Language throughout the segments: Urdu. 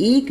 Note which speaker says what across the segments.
Speaker 1: 1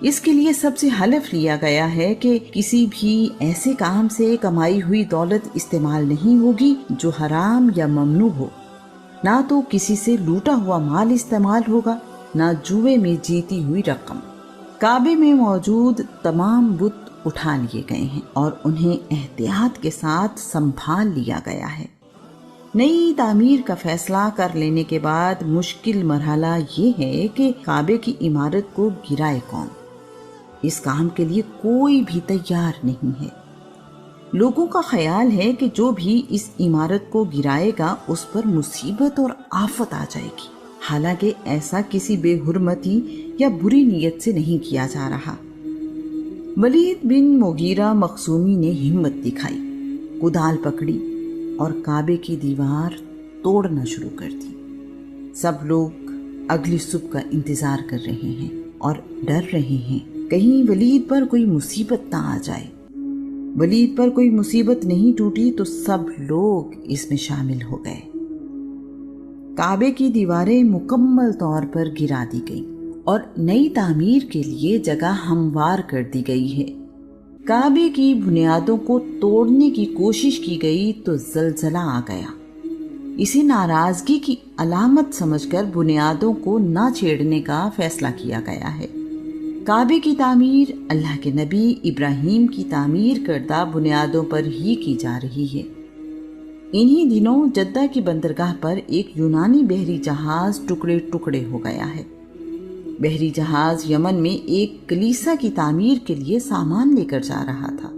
Speaker 1: اس کے لیے سب سے حلف لیا گیا ہے کہ کسی بھی ایسے کام سے کمائی ہوئی دولت استعمال نہیں ہوگی جو حرام یا ممنوع ہو، نہ تو کسی سے لوٹا ہوا مال استعمال ہوگا، نہ جوئے میں جیتی ہوئی رقم۔ کعبے میں موجود تمام بت اٹھا لیے گئے ہیں اور انہیں احتیاط کے ساتھ سنبھال لیا گیا ہے۔ نئی تعمیر کا فیصلہ کر لینے کے بعد مشکل مرحلہ یہ ہے کہ کعبے کی عمارت کو گرائے کون۔ اس کام کے لیے کوئی بھی تیار نہیں ہے۔ لوگوں کا خیال ہے کہ جو بھی اس عمارت کو گرائے گا اس پر مصیبت اور آفت آ جائے گی، حالانکہ ایسا کسی بے حرمتی یا بری نیت سے نہیں کیا جا رہا۔ ولید بن مغیرہ مخزومی نے ہمت دکھائی، کدال پکڑی اور کعبے کی دیوار توڑنا شروع کر دی۔ سب لوگ اگلی صبح کا انتظار کر رہے ہیں اور ڈر رہے ہیں کہیں ولید پر کوئی مصیبت نہ آ جائے۔ ولید پر کوئی مصیبت نہیں ٹوٹی تو سب لوگ اس میں شامل ہو گئے۔ کعبے کی دیواریں مکمل طور پر گرا دی گئیں اور نئی تعمیر کے لیے جگہ ہموار کر دی گئی ہے۔ کعبے کی بنیادوں کو توڑنے کی کوشش کی گئی تو زلزلہ آ گیا۔ اسے ناراضگی کی علامت سمجھ کر بنیادوں کو نہ چھیڑنے کا فیصلہ کیا گیا ہے۔ کعبے کی تعمیر اللہ کے نبی ابراہیم کی تعمیر کردہ بنیادوں پر ہی کی جا رہی ہے۔ انہی دنوں جدہ کی بندرگاہ پر ایک یونانی بحری جہاز ٹکڑے ٹکڑے ہو گیا ہے۔ بحری جہاز یمن میں ایک کلیسا کی تعمیر کے لیے سامان لے کر جا رہا تھا۔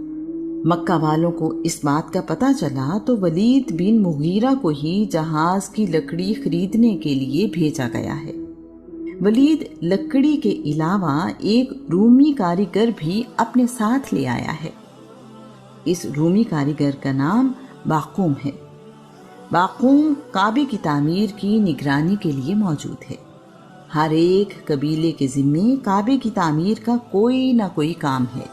Speaker 1: مکہ والوں کو اس بات کا پتہ چلا تو ولید بن مغیرہ کو ہی جہاز کی لکڑی خریدنے کے لیے بھیجا گیا ہے۔ ولید لکڑی کے علاوہ ایک رومی کاریگر بھی اپنے ساتھ لے آیا ہے۔ اس رومی کاریگر کا نام باقوم ہے۔ باقوم کعبے کی تعمیر کی نگرانی کے لیے موجود ہے۔ ہر ایک قبیلے کے ذمے کعبے کی تعمیر کا کوئی نہ کوئی کام ہے۔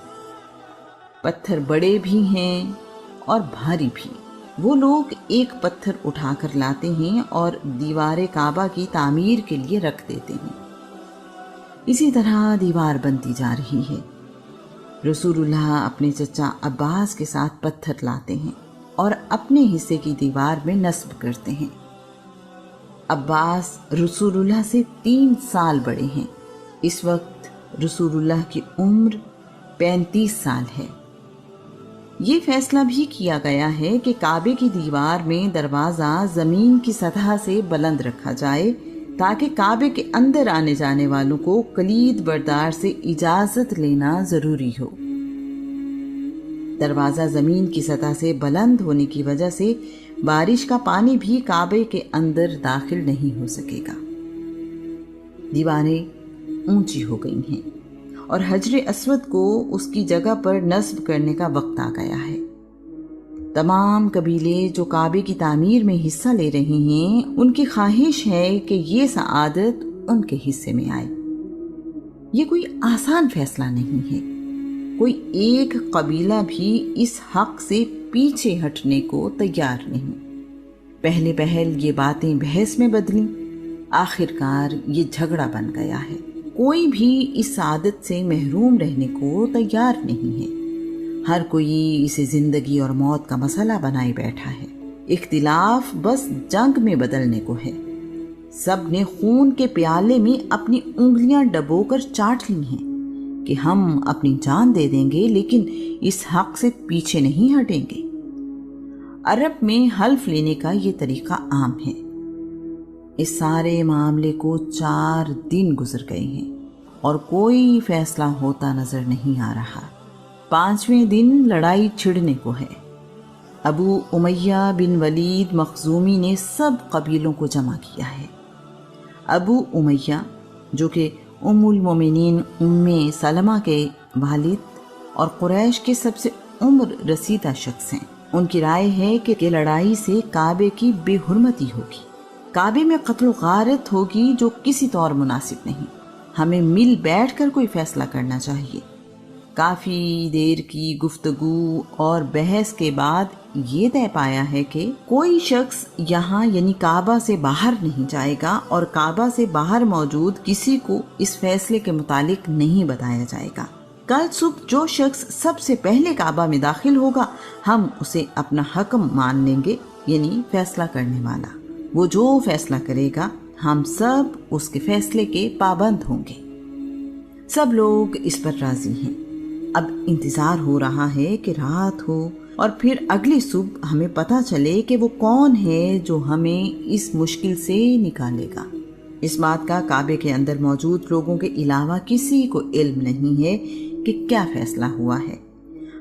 Speaker 1: پتھر بڑے بھی ہیں اور بھاری بھی۔ وہ لوگ ایک پتھر اٹھا کر لاتے ہیں اور دیوار کعبہ کی تعمیر کے لیے رکھ دیتے ہیں۔ اسی طرح دیوار بنتی جا رہی ہے۔ رسول اللہ اپنے چچا عباس کے ساتھ پتھر لاتے ہیں اور اپنے حصے کی دیوار میں نصب کرتے ہیں۔ عباس رسول اللہ سے 3 سال بڑے ہیں۔ اس وقت رسول اللہ کی عمر 35 سال ہے۔ یہ فیصلہ بھی کیا گیا ہے کہ کعبے کی دیوار میں دروازہ زمین کی سطح سے بلند رکھا جائے تاکہ کعبے کے اندر آنے جانے والوں کو کلید بردار سے اجازت لینا ضروری ہو۔ دروازہ زمین کی سطح سے بلند ہونے کی وجہ سے بارش کا پانی بھی کعبے کے اندر داخل نہیں ہو سکے گا۔ دیواریں اونچی ہو گئی ہیں اور حجر اسود کو اس کی جگہ پر نصب کرنے کا وقت آ گیا ہے۔ تمام قبیلے جو کعبے کی تعمیر میں حصہ لے رہے ہیں ان کی خواہش ہے کہ یہ سعادت ان کے حصے میں آئے۔ یہ کوئی آسان فیصلہ نہیں ہے۔ کوئی ایک قبیلہ بھی اس حق سے پیچھے ہٹنے کو تیار نہیں۔ پہلے پہل یہ باتیں بحث میں بدلیں، آخرکار یہ جھگڑا بن گیا ہے۔ کوئی بھی اس سعادت سے محروم رہنے کو تیار نہیں ہے۔ ہر کوئی اسے زندگی اور موت کا مسئلہ بنائے بیٹھا ہے۔ اختلاف بس جنگ میں بدلنے کو ہے۔ سب نے خون کے پیالے میں اپنی انگلیاں ڈبو کر چاٹ لی ہیں کہ ہم اپنی جان دے دیں گے لیکن اس حق سے پیچھے نہیں ہٹیں گے۔ عرب میں حلف لینے کا یہ طریقہ عام ہے۔ اس سارے معاملے کو 4 دن گزر گئے ہیں اور کوئی فیصلہ ہوتا نظر نہیں آ رہا۔ 5ویں دن لڑائی چھڑنے کو ہے۔ ابو امیہ بن ولید مخزومی نے سب قبیلوں کو جمع کیا ہے۔ ابو امیہ جو کہ ام المومنین ام سلمہ کے والد اور قریش کے سب سے عمر رسیدہ شخص ہیں، ان کی رائے ہے کہ لڑائی سے کعبے کی بے حرمتی ہوگی، کعبے میں قتل و غارت ہوگی جو کسی طور مناسب نہیں۔ ہمیں مل بیٹھ کر کوئی فیصلہ کرنا چاہیے۔ کافی دیر کی گفتگو اور بحث کے بعد یہ طے پایا ہے کہ کوئی شخص یہاں یعنی کعبہ سے باہر نہیں جائے گا اور کعبہ سے باہر موجود کسی کو اس فیصلے کے متعلق نہیں بتایا جائے گا۔ کل صبح جو شخص سب سے پہلے کعبہ میں داخل ہوگا ہم اسے اپنا حکم مان لیں گے، یعنی فیصلہ کرنے والا۔ وہ جو فیصلہ کرے گا ہم سب اس کے فیصلے کے پابند ہوں گے۔ سب لوگ اس پر راضی ہیں۔ اب انتظار ہو رہا ہے کہ رات ہو اور پھر اگلی صبح ہمیں پتہ چلے کہ وہ کون ہے جو ہمیں اس مشکل سے نکالے گا۔ اس بات کا کعبے کے اندر موجود لوگوں کے علاوہ کسی کو علم نہیں ہے کہ کیا فیصلہ ہوا ہے۔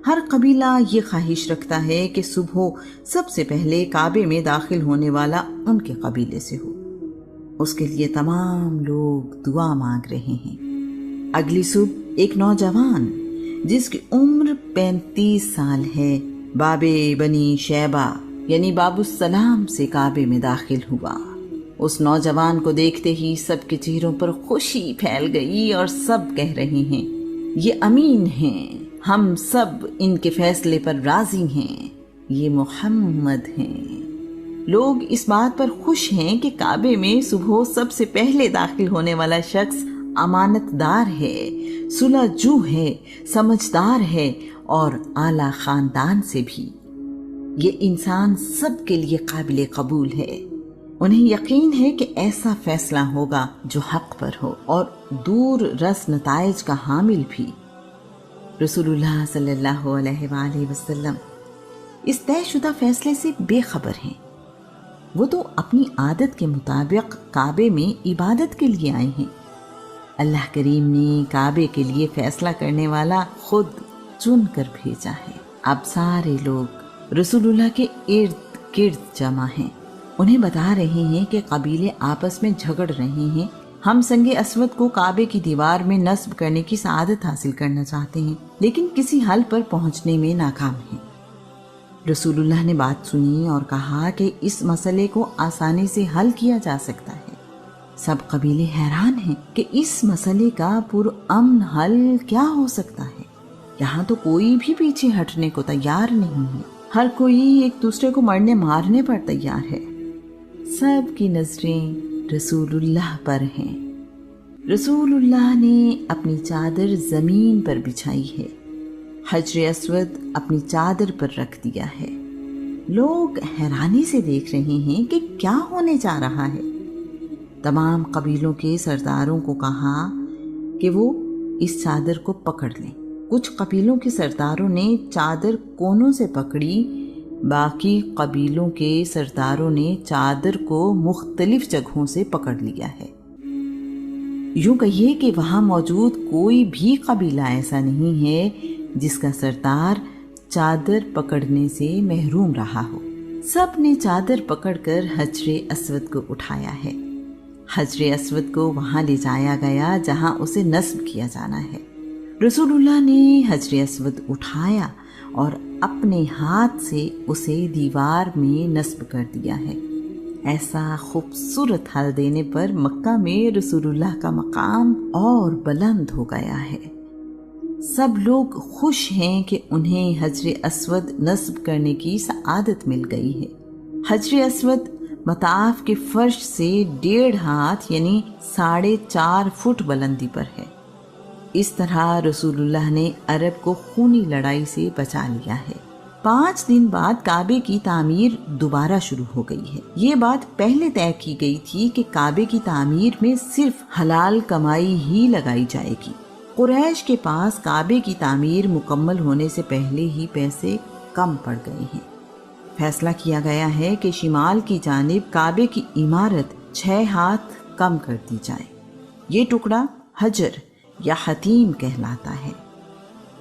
Speaker 1: ہر قبیلہ یہ خواہش رکھتا ہے کہ صبح سب سے پہلے کعبے میں داخل ہونے والا ان کے قبیلے سے ہو۔ اس کے لیے تمام لوگ دعا مانگ رہے ہیں۔ اگلی صبح ایک نوجوان جس کی عمر 35 سال ہے، باب بنی شیبہ یعنی باب السلام سے کعبے میں داخل ہوا۔ اس نوجوان کو دیکھتے ہی سب کے چہروں پر خوشی پھیل گئی اور سب کہہ رہے ہیں یہ امین ہیں، ہم سب ان کے فیصلے پر راضی ہیں، یہ محمد ہیں۔ لوگ اس بات پر خوش ہیں کہ کعبے میں صبح سب سے پہلے داخل ہونے والا شخص امانت دار ہے، صلح جو ہے، سمجھدار ہے اور اعلیٰ خاندان سے بھی۔ یہ انسان سب کے لیے قابل قبول ہے۔ انہیں یقین ہے کہ ایسا فیصلہ ہوگا جو حق پر ہو اور دور رس نتائج کا حامل بھی۔ رسول اللہ صلی اللہ علیہ وآلہ وسلم اس طے شدہ فیصلے سے بے خبر ہیں۔ وہ تو اپنی عادت کے مطابق کعبے میں عبادت کے لیے آئے ہیں۔ اللہ کریم نے کعبے کے لیے فیصلہ کرنے والا خود چن کر بھیجا ہے۔ اب سارے لوگ رسول اللہ کے ارد گرد جمع ہیں۔ انہیں بتا رہے ہیں کہ قبیلے آپس میں جھگڑ رہے ہیں۔ ہم سنگ اسود کو کعبے کی دیوار میں نصب کرنے کی سعادت حاصل کرنا چاہتے ہیں، لیکن کسی حل پر پہنچنے میں ناکام ہیں۔ رسول اللہ نے بات سنی اور کہا کہ اس مسئلے کو آسانی سے حل کیا جا سکتا ہے۔ سب قبیلے حیران ہیں کہ اس مسئلے کا پرامن حل کیا ہو سکتا ہے۔ یہاں تو کوئی بھی پیچھے ہٹنے کو تیار نہیں ہے، ہر کوئی ایک دوسرے کو مرنے مارنے پر تیار ہے۔ سب کی نظریں رسول اللہ پر ہیں۔ رسول اللہ نے اپنی چادر زمین پر بچھائی ہے، حجر اسود اپنی چادر پر رکھ دیا ہے۔ لوگ حیرانی سے دیکھ رہے ہیں کہ کیا ہونے جا رہا ہے۔ تمام قبیلوں کے سرداروں کو کہا کہ وہ اس چادر کو پکڑ لیں۔ کچھ قبیلوں کے سرداروں نے چادر کونوں سے پکڑی، باقی قبیلوں کے سرداروں نے چادر کو مختلف جگہوں سے پکڑ لیا ہے۔ یوں کہیے کہ وہاں موجود کوئی بھی قبیلہ ایسا نہیں ہے جس کا سردار چادر پکڑنے سے محروم رہا ہو۔ سب نے چادر پکڑ کر حجر اسود کو اٹھایا ہے۔ حجر اسود کو وہاں لے جایا گیا جہاں اسے نصب کیا جانا ہے۔ رسول اللہ نے حجر اسود اٹھایا اور اپنے ہاتھ سے اسے دیوار میں نصب کر دیا ہے۔ ایسا خوبصورت حل دینے پر مکہ میں رسول اللہ کا مقام اور بلند ہو گیا ہے۔ سب لوگ خوش ہیں کہ انہیں حجر اسود نصب کرنے کی سعادت مل گئی ہے۔ حجر اسود مطاف کے فرش سے 1.5 ہاتھ یعنی 4.5 فٹ بلندی پر ہے۔ اس طرح رسول اللہ نے عرب کو خونی لڑائی سے بچا لیا ہے۔ 5 دن بعد کعبے کی تعمیر دوبارہ شروع ہو گئی ہے۔ یہ بات پہلے طے کی گئی تھی کہ کعبے کی تعمیر میں صرف حلال کمائی ہی لگائی جائے گی۔ قریش کے پاس کعبے کی تعمیر مکمل ہونے سے پہلے ہی پیسے کم پڑ گئے ہیں۔ فیصلہ کیا گیا ہے کہ شمال کی جانب کعبے کی عمارت 6 ہاتھ کم کر دی جائے۔ یہ ٹکڑا حجر یا حتیم کہلاتا ہے۔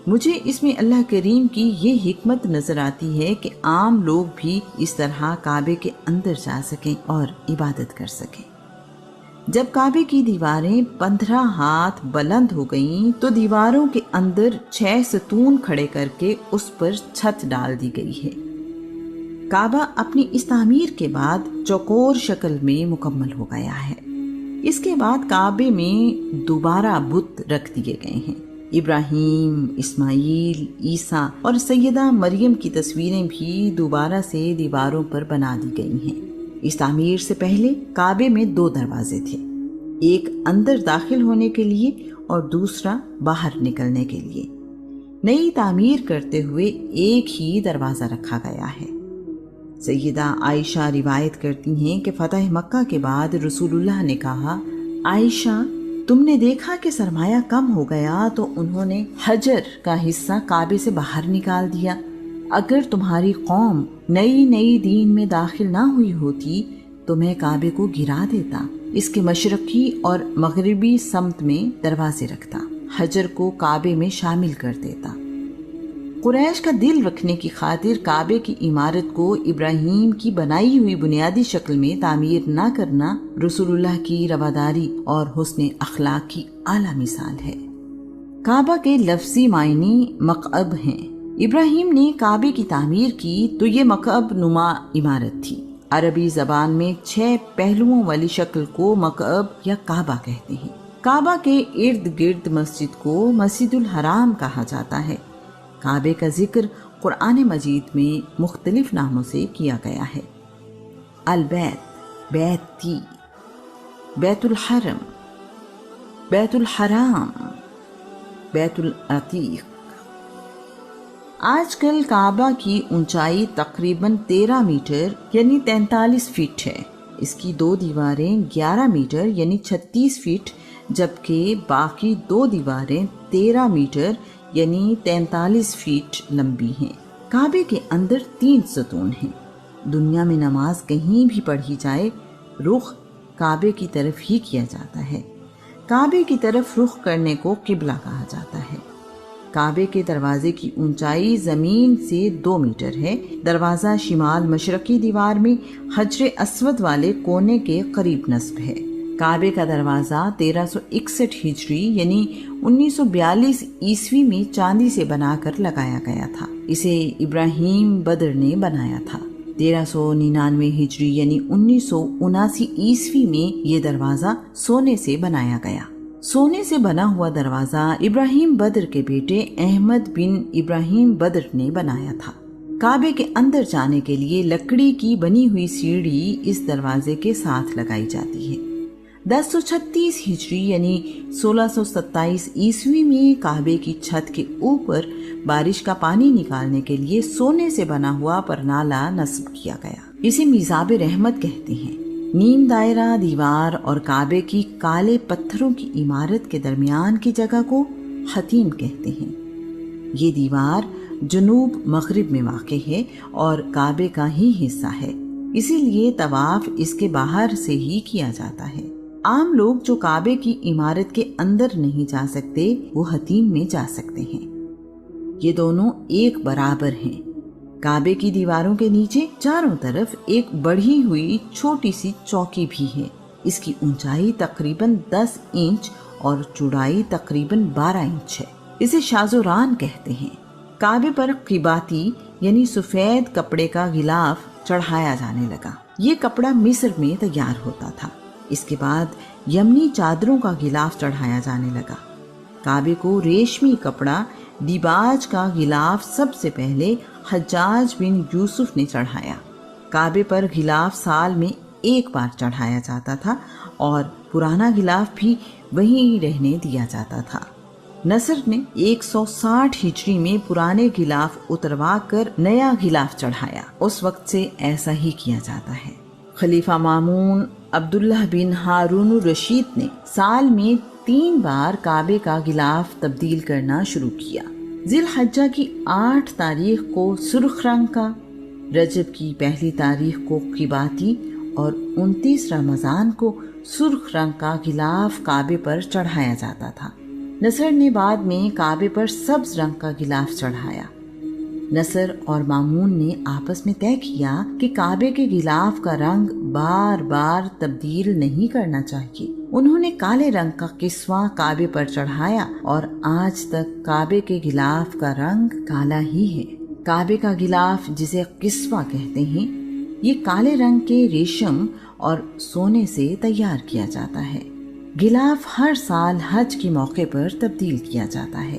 Speaker 1: مجھے اس میں اللہ کریم کی یہ حکمت نظر آتی ہے کہ عام لوگ بھی اس طرح کعبے کے اندر جا سکیں اور عبادت کر سکیں۔ جب کعبے کی دیواریں 15 ہاتھ بلند ہو گئیں تو دیواروں کے اندر 6 ستون کھڑے کر کے اس پر چھت ڈال دی گئی ہے۔ کعبہ اپنی اس تعمیر کے بعد چوکور شکل میں مکمل ہو گیا ہے۔ اس کے بعد کعبے میں دوبارہ بت رکھ دیے گئے ہیں۔ ابراہیم، اسماعیل، عیسیٰ اور سیدہ مریم کی تصویریں بھی دوبارہ سے دیواروں پر بنا دی گئی ہیں۔ اس تعمیر سے پہلے کعبے میں 2 دروازے تھے، ایک اندر داخل ہونے کے لیے اور دوسرا باہر نکلنے کے لیے۔ نئی تعمیر کرتے ہوئے ایک ہی دروازہ رکھا گیا ہے۔ سیدہ عائشہ روایت کرتی ہیں کہ فتح مکہ کے بعد رسول اللہ نے کہا، عائشہ تم نے دیکھا کہ سرمایہ کم ہو گیا تو انہوں نے حجر کا حصہ کعبے سے باہر نکال دیا۔ اگر تمہاری قوم نئی دین میں داخل نہ ہوئی ہوتی تو میں کعبے کو گرا دیتا، اس کے مشرقی اور مغربی سمت میں دروازے رکھتا، حجر کو کعبے میں شامل کر دیتا۔ قریش کا دل رکھنے کی خاطر کعبے کی عمارت کو ابراہیم کی بنائی ہوئی بنیادی شکل میں تعمیر نہ کرنا رسول اللہ کی رواداری اور حسن اخلاق کی اعلیٰ مثال ہے۔ کعبہ کے لفظی معنی مقعب ہیں۔ ابراہیم نے کعبے کی تعمیر کی تو یہ مقعب نما عمارت تھی۔ عربی زبان میں 6 پہلوؤں والی شکل کو مقعب یا کعبہ کہتے ہیں۔ کعبہ کے ارد گرد مسجد کو مسجد الحرام کہا جاتا ہے۔ کعبے کا ذکر قرآن مجید میں مختلف ناموں سے کیا گیا ہے۔ البیت، بیتی، بیت الحرم، بیت الحرام، بیت العتیق۔ آج کل کعبہ کی اونچائی تقریباً 13 میٹر یعنی 43 فٹ ہے۔ اس کی 2 دیواریں 11 میٹر یعنی 36 فٹ جبکہ باقی 2 دیواریں 13 میٹر یعنی 43 فٹ لمبی ہیں۔ کعبے کے اندر 3 ستون ہیں۔ دنیا میں نماز کہیں بھی پڑھی جائے رخ کعبے کی طرف ہی کیا جاتا ہے۔ کعبے کی طرف رخ کرنے کو قبلہ کہا جاتا ہے۔ کعبے کے دروازے کی اونچائی زمین سے 2 میٹر ہے۔ دروازہ شمال مشرقی دیوار میں حجر اسود والے کونے کے قریب نصب ہے۔ کعبے کا دروازہ 1361 ہجری یعنی 1942 عیسوی میں چاندی سے بنا کر لگایا گیا تھا۔ اسے ابراہیم بدر نے بنایا تھا۔ 1399 ہجری یعنی 1979 عیسوی میں یہ دروازہ سونے سے بنایا گیا۔ سونے سے بنا ہوا دروازہ ابراہیم بدر کے بیٹے احمد بن ابراہیم بدر نے بنایا تھا۔ کعبے کے اندر جانے کے لیے لکڑی کی بنی ہوئی سیڑھی اس دروازے کے ساتھ لگائی جاتی ہے۔ 1036 ہجری یعنی 1627 عیسوی میں کعبے کی چھت کے اوپر بارش کا پانی نکالنے کے لیے سونے سے بنا ہوا پرنالہ نصب کیا گیا۔ اسے میزاب رحمت کہتے ہیں۔ نیم دائرہ دیوار اور کعبے کی کالے پتھروں کی عمارت کے درمیان کی جگہ کو حتیم کہتے ہیں۔ یہ دیوار جنوب مغرب میں واقع ہے اور کعبے کا ہی حصہ ہے، اسی لیے طواف اس کے باہر سے ہی کیا جاتا ہے۔ عام لوگ جو کعبے کی عمارت کے اندر نہیں جا سکتے وہ حتیم میں جا سکتے ہیں۔ یہ دونوں ایک برابر ہیں۔ کعبے کی دیواروں کے نیچے چاروں طرف ایک بڑھی ہوئی چھوٹی سی چوکی بھی ہے۔ اس کی اونچائی تقریباً 10 انچ اور چوڑائی تقریباً 12 انچ ہے۔ اسے شازوران کہتے ہیں۔ کعبے پر قباتی یعنی سفید کپڑے کا غلاف چڑھایا جانے لگا۔ یہ کپڑا مصر میں تیار ہوتا تھا۔ اس کے بعد یمنی چادروں کا غلاف چڑھایا جانے لگا۔ کعبے کو ریشمی کپڑا دیباج کا غلاف سب سے پہلے حجاج بن یوسف نے چڑھایا۔ کعبے پر غلاف سال میں 1 بار چڑھایا جاتا تھا اور پرانا غلاف بھی وہیں رہنے دیا جاتا تھا۔ نصر نے 160 ہجری میں پرانے غلاف اتروا کر نیا غلاف چڑھایا۔ اس وقت سے ایسا ہی کیا جاتا ہے۔ خلیفہ مامون عبداللہ بن ہارون الرشید نے سال میں 3 بار کعبے کا غلاف تبدیل کرنا شروع کیا۔ ذی الحجہ کی 8 تاریخ کو سرخ رنگ کا، رجب کی 1 تاریخ کو قباتی اور 29 رمضان کو سرخ رنگ کا غلاف کعبے پر چڑھایا جاتا تھا۔ نصر نے بعد میں کعبے پر سبز رنگ کا غلاف چڑھایا۔ نصر اور مامون نے آپس میں طے کیا کہ کعبے کے غلاف کا رنگ بار بار تبدیل نہیں کرنا چاہیے۔ انہوں نے کالے رنگ کا کسوہ کعبے پر چڑھایا اور آج تک کعبے کے غلاف کا رنگ کالا ہی ہے۔ کعبے کا غلاف جسے کسوہ کہتے ہیں، یہ کالے رنگ کے ریشم اور سونے سے تیار کیا جاتا ہے۔ غلاف ہر سال حج کے موقع پر تبدیل کیا جاتا ہے۔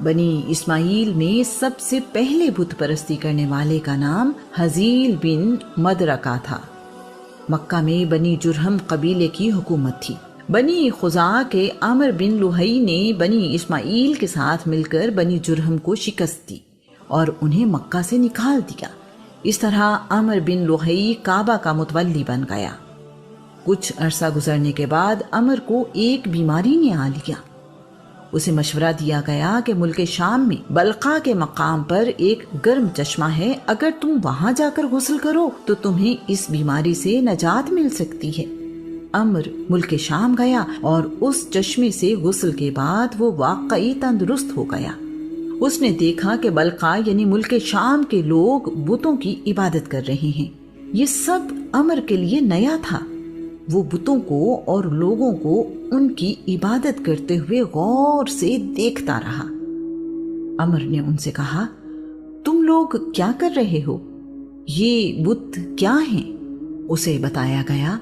Speaker 1: بنی اسماعیل میں سب سے پہلے بت پرستی کرنے والے کا نام حزیل بن مدرکہ تھا۔ مکہ میں بنی جرہم قبیلے کی حکومت تھی۔ بنی خزاعہ کے عامر بن لوہی نے بنی اسماعیل کے ساتھ مل کر بنی جرہم کو شکست دی اور انہیں مکہ سے نکال دیا۔ اس طرح عامر بن لوہی کعبہ کا متولی بن گیا۔ کچھ عرصہ گزرنے کے بعد عمر کو ایک بیماری نے آ لیا۔ اسے مشورہ دیا گیا کہ ملک شام میں بلقا کے مقام پر ایک گرم چشمہ ہے، اگر تم وہاں جا کر غسل کرو تو تمہیں اس بیماری سے نجات مل سکتی ہے۔ عمر ملک شام گیا اور اس چشمے سے غسل کے بعد وہ واقعی تندرست ہو گیا۔ اس نے دیکھا کہ بلقا یعنی ملک شام کے لوگ بتوں کی عبادت کر رہے ہیں۔ یہ سب عمر کے لیے نیا تھا۔ وہ بتوں کو اور لوگوں کو ان کی عبادت کرتے ہوئے غور سے دیکھتا رہا۔ عمر نے ان سے کہا، تم لوگ کیا کر رہے ہو؟ یہ بت کیا ہیں؟ اسے بتایا گیا،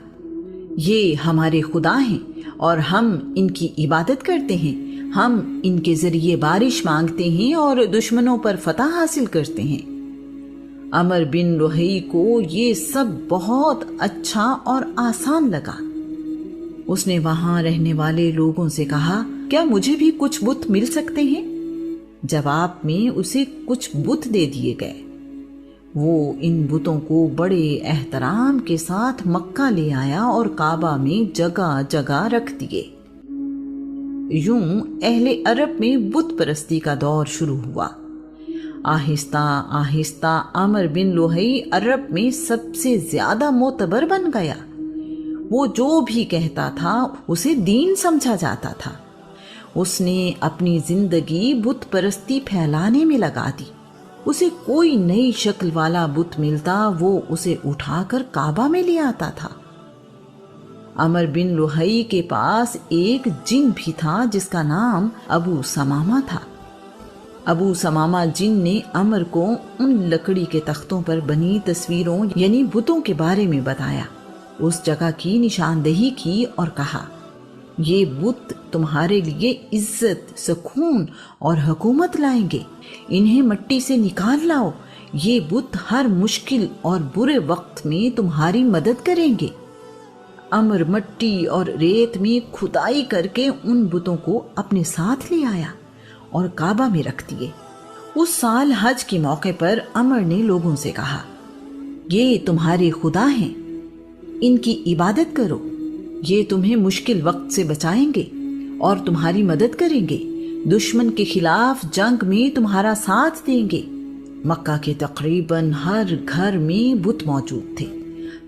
Speaker 1: یہ ہمارے خدا ہیں اور ہم ان کی عبادت کرتے ہیں۔ ہم ان کے ذریعے بارش مانگتے ہیں اور دشمنوں پر فتح حاصل کرتے ہیں۔ عمر بن لوہی کو یہ سب بہت اچھا اور آسان لگا۔ اس نے وہاں رہنے والے لوگوں سے کہا، کیا مجھے بھی کچھ بت مل سکتے ہیں؟ جواب میں اسے کچھ بت دے دیے گئے۔ وہ ان بتوں کو بڑے احترام کے ساتھ مکہ لے آیا اور کعبہ میں جگہ جگہ رکھ دیے۔ یوں اہل عرب میں بت پرستی کا دور شروع ہوا۔ آہستہ آہستہ عامر بن لوہی عرب میں سب سے زیادہ معتبر بن گیا۔ وہ جو بھی کہتا تھا اسے دین سمجھا جاتا تھا۔ اس نے اپنی زندگی بت پرستی پھیلانے میں لگا دی۔ اسے کوئی نئی شکل والا بت ملتا وہ اسے اٹھا کر کعبہ میں لے آتا تھا۔ عامر بن لوہی کے پاس ایک جن بھی تھا جس کا نام ابو سمامہ تھا۔ ابو سمامہ جن نے عمر کو ان لکڑی کے تختوں پر بنی تصویروں یعنی بتوں کے بارے میں بتایا، اس جگہ کی نشاندہی کی اور کہا، یہ بت تمہارے لیے عزت، سکون اور حکومت لائیں گے، انہیں مٹی سے نکال لاؤ، یہ بت ہر مشکل اور برے وقت میں تمہاری مدد کریں گے۔ عمر مٹی اور ریت میں کھدائی کر کے ان بتوں کو اپنے ساتھ لے آیا اور کعبہ میں رکھ دیے۔ اس سال حج کے موقع پر عمر نے لوگوں سے کہا، یہ تمہارے خدا ہیں، ان کی عبادت کرو، یہ تمہیں مشکل وقت سے بچائیں گے اور تمہاری مدد کریں گے، دشمن کے خلاف جنگ میں تمہارا ساتھ دیں گے۔ مکہ کے تقریباً ہر گھر میں بت موجود تھے۔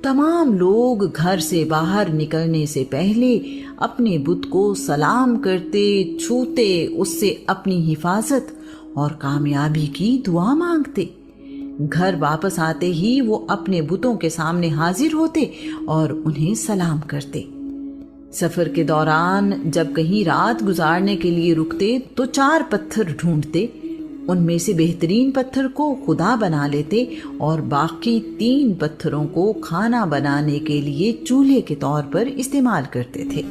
Speaker 1: تمام لوگ گھر سے باہر نکلنے سے پہلے اپنے بت کو سلام کرتے، چھوتے، اس سے اپنی حفاظت اور کامیابی کی دعا مانگتے۔ گھر واپس آتے ہی وہ اپنے بتوں کے سامنے حاضر ہوتے اور انہیں سلام کرتے۔ سفر کے دوران جب کہیں رات گزارنے کے لیے رکتے تو 4 پتھر ڈھونڈتے، ان میں سے بہترین پتھر کو خدا بنا لیتے اور باقی 3 پتھروں کو کھانا بنانے کے لیے چولہے کے طور پر استعمال کرتے تھے۔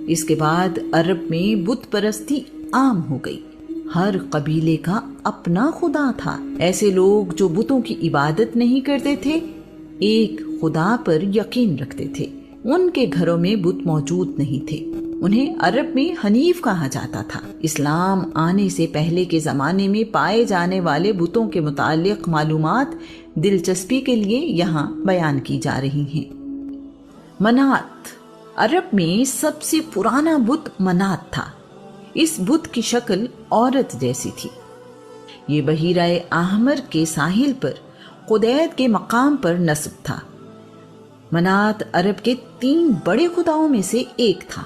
Speaker 1: اس کے بعد عرب میں بت پرستی عام ہو گئی۔ ہر قبیلے کا اپنا خدا تھا۔ ایسے لوگ جو بتوں کی عبادت نہیں کرتے تھے، ایک خدا پر یقین رکھتے تھے۔ ان کے گھروں میں بت موجود نہیں تھے۔ انہیں عرب میں حنیف کہا جاتا تھا۔ اسلام آنے سے پہلے کے زمانے میں پائے جانے والے بتوں کے متعلق معلومات دلچسپی کے لیے یہاں بیان کی جا رہی ہیں۔ منات، عرب میں سب سے پرانا بت منات تھا۔ اس بت کی شکل عورت جیسی تھی۔ یہ بحیرہ احمر کے ساحل پر قدید کے مقام پر نصب تھا۔ منات عرب کے 3 بڑے خداؤں میں سے ایک تھا۔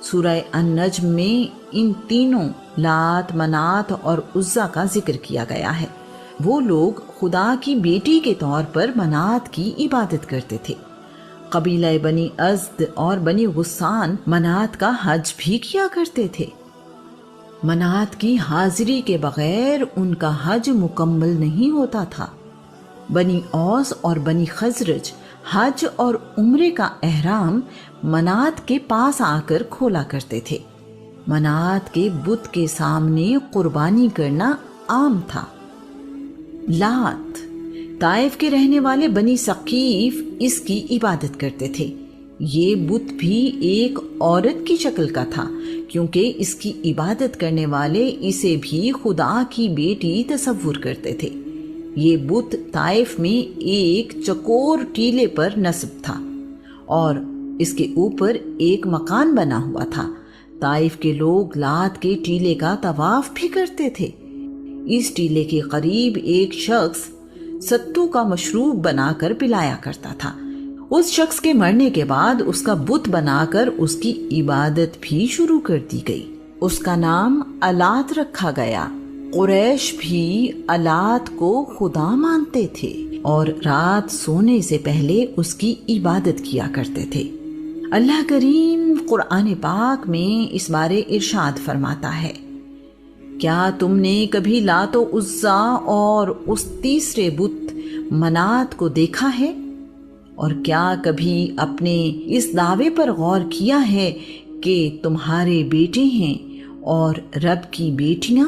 Speaker 1: سورہ النجم میں ان تینوں لات، منات اور عزا کا ذکر کیا گیا ہے۔ وہ لوگ خدا کی بیٹی کے طور پر منات کی عبادت کرتے تھے۔ قبیلہ بنی ازد اور بنی غسان منات کا حج بھی کیا کرتے تھے۔ منات کی حاضری کے بغیر ان کا حج مکمل نہیں ہوتا تھا۔ بنی اوس اور بنی خزرج حج اور عمرے کا احرام منات کے پاس آ کر کھولا کرتے تھے۔ منات کے بت کے سامنے قربانی کرنا عام تھا۔ لات، طائف کے رہنے والے بنی ثقیف اس کی عبادت کرتے تھے۔ یہ بت بھی ایک عورت کی شکل کا تھا، کیونکہ اس کی عبادت کرنے والے اسے بھی خدا کی بیٹی تصور کرتے تھے۔ یہ بت طائف میں ایک چکور ٹیلے پر نصب تھا اور اس کے اوپر ایک مکان بنا ہوا تھا۔ طائف کے لوگ لات کے ٹیلے کا طواف بھی کرتے تھے۔ اس ٹیلے کے قریب ایک شخص ستو کا مشروب بنا کر پلایا کرتا تھا۔ اس شخص کے مرنے کے بعد اس کا بت بنا کر اس کی عبادت بھی شروع کر دی گئی۔ اس کا نام الات رکھا گیا۔ قریش بھی الات کو خدا مانتے تھے اور رات سونے سے پہلے اس کی عبادت کیا کرتے تھے۔ اللہ کریم قرآن پاک میں اس بارے ارشاد فرماتا ہے، کیا تم نے کبھی لات و عزا اور اس تیسرے بت منات کو دیکھا ہے؟ اور کیا کبھی اپنے اس دعوے پر غور کیا ہے کہ تمہارے بیٹے ہیں اور رب کی بیٹیاں؟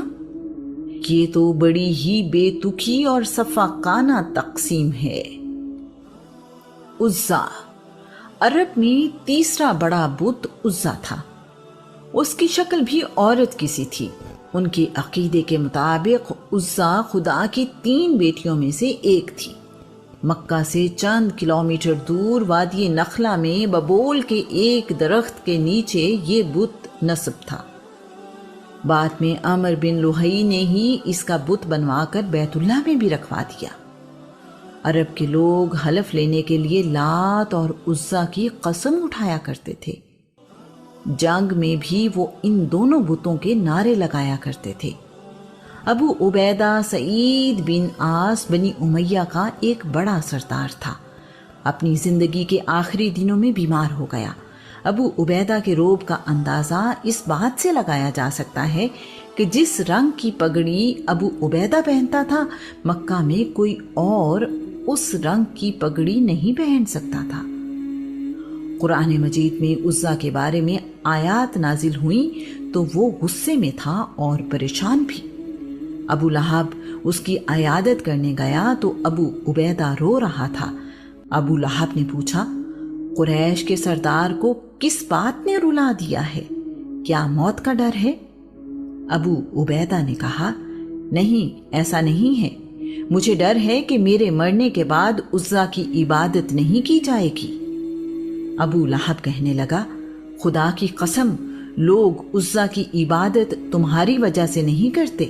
Speaker 1: یہ تو بڑی ہی بے تکی اور صفاقانہ تقسیم ہے۔ عزا، عرب میں تیسرا بڑا بت عزا تھا۔ اس کی شکل بھی عورت کی سی تھی۔ ان کے عقیدے کے مطابق عزا خدا کی 3 بیٹیوں میں سے ایک تھی۔ مکہ سے چند کلومیٹر دور وادی نخلا میں ببول کے ایک درخت کے نیچے یہ بت نصب تھا۔ بعد میں عمر بن لوہی نے ہی اس کا بت بنوا کر بیت اللہ میں بھی رکھوا دیا۔ عرب کے لوگ حلف لینے کے لیے لات اور عزا کی قسم اٹھایا کرتے تھے۔ جنگ میں بھی وہ ان دونوں بتوں کے نعرے لگایا کرتے تھے۔ ابو عبیدہ سعید بن عاص بنی امیہ کا ایک بڑا سردار تھا۔ اپنی زندگی کے آخری دنوں میں بیمار ہو گیا۔ ابو عبیدہ کے روب کا اندازہ اس بات سے لگایا جا سکتا ہے کہ جس رنگ کی پگڑی ابو عبیدہ پہنتا تھا، مکہ میں کوئی اور اس رنگ کی پگڑی نہیں پہن سکتا تھا۔ قرآن مجید میں عزا کے بارے میں آیات نازل ہوئیں تو وہ غصے میں تھا اور پریشان بھی۔ ابو لہب اس کی عیادت کرنے گیا تو ابو عبیدہ رو رہا تھا۔ ابو لہب نے پوچھا، قریش کے سردار کو کس بات نے رلا دیا ہے؟ کیا موت کا ڈر ہے؟ ابو عبیدہ نے کہا، نہیں، ایسا نہیں ہے۔ مجھے ڈر ہے کہ میرے مرنے کے بعد عزا کی عبادت نہیں کی جائے گی۔ ابو لہب کہنے لگا، خدا کی قسم، لوگ عزا کی عبادت تمہاری وجہ سے نہیں کرتے۔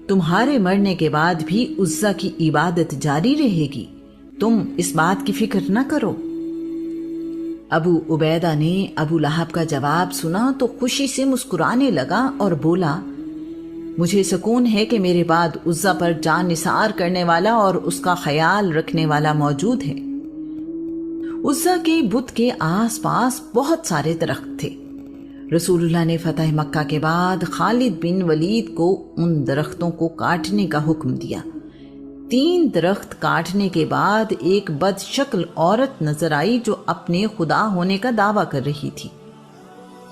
Speaker 1: تمہارے مرنے کے بعد بھی عزا کی عبادت جاری رہے گی۔ تم اس بات کی فکر نہ کرو۔ ابو عبیدہ نے ابو لہب کا جواب سنا تو خوشی سے مسکرانے لگا اور بولا، مجھے سکون ہے کہ میرے بعد عزا پر جان نثار کرنے والا اور اس کا خیال رکھنے والا موجود ہے۔ عزا کے بت کے آس پاس بہت سارے درخت تھے۔ رسول اللہ نے فتح مکہ کے بعد خالد بن ولید کو ان درختوں کو کاٹنے کا حکم دیا۔ 3 درخت کاٹنے کے بعد ایک بد شکل عورت نظر آئی جو اپنے خدا ہونے کا دعویٰ کر رہی تھی۔